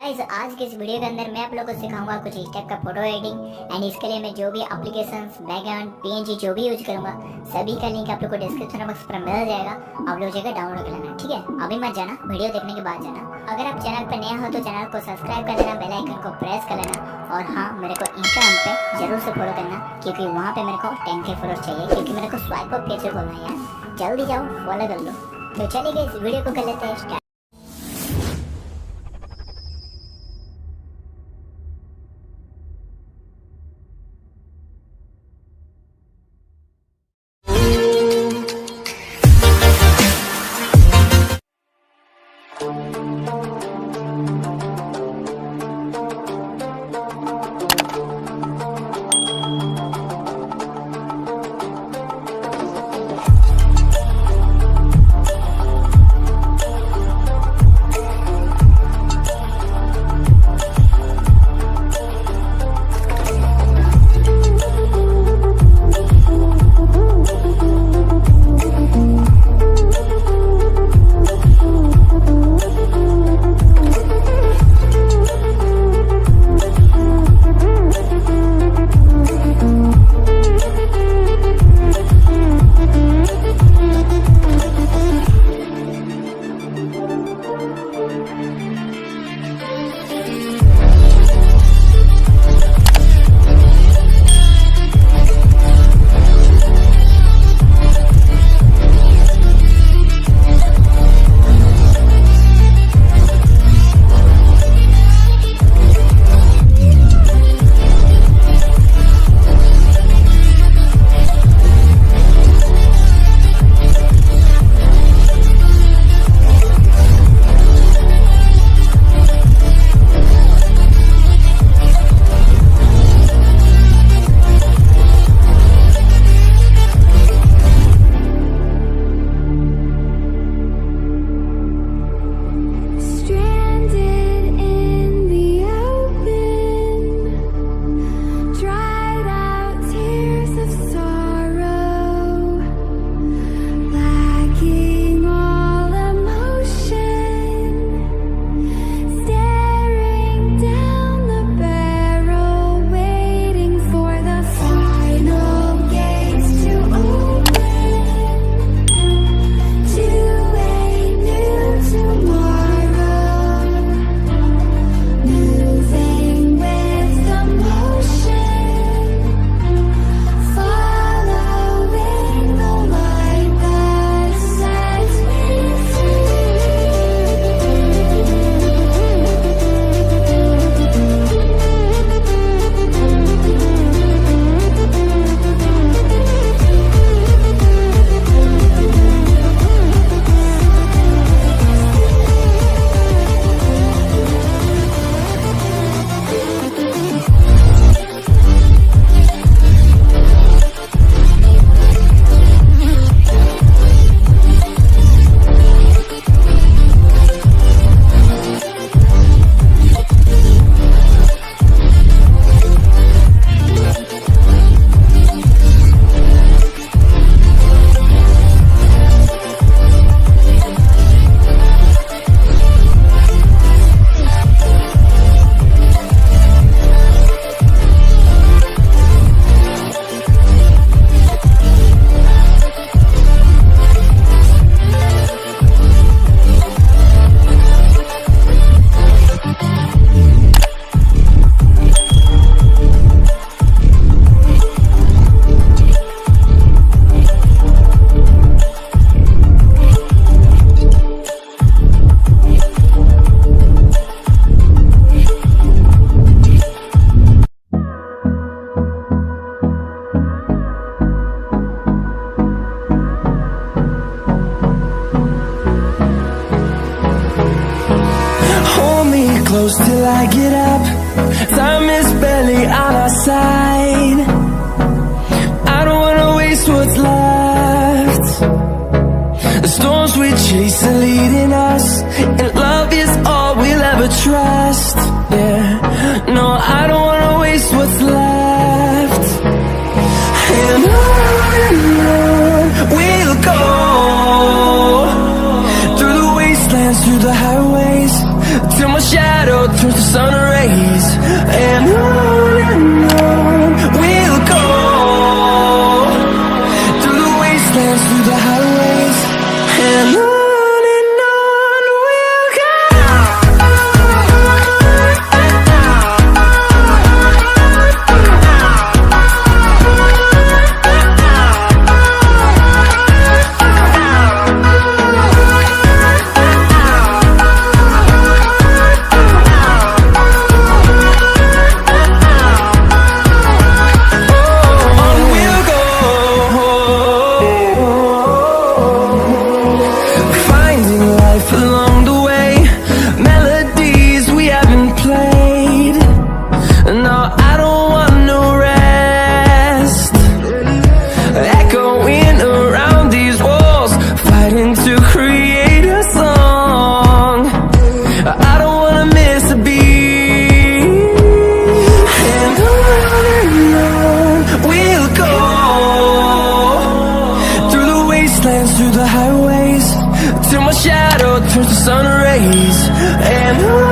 Guys आज के इस वीडियो के अंदर मैं आप लोगों को सिखाऊंगा कुछ इस टाइप का फोटो एडिटिंग एंड इसके लिए मैं जो भी एप्लीकेशंस बैकग्राउंड पीएनजी जो भी यूज करूंगा सभी का लिंक आप लोग को डिस्क्रिप्शन बॉक्स पर मिल जाएगा। आप लोग जगह डाउनलोड कर लेना, ठीक है। अभी मत जाना, वीडियो देखने के बाद जाना। अगर आप चैनल पर नया हो तो चैनल को सब्सक्राइब कर लेना, बेल आइकन को प्रेस कर लेना और हाँ मेरे को इंस्टाग्राम पे जरूर से फॉलो करना क्योंकि वहाँ पे मेरे को 10K फॉलोअर्स चाहिए क्योंकि मेरे को स्वाइप अप फीचर खोलना है यार। जल्दी जाओ फॉलो कर लो। तो चलिए इस वीडियो को कर लेते हैं start. Close till I get up. Time is barely on our side. I don't wanna waste what's left. The storms we chase are leading us, and love is all we'll ever trust. Yeah, no, I don't wanna waste what's left. And on we'll go, through the wastelands, through the highways, till my shadow turns to till my shadow turns to sun rays. And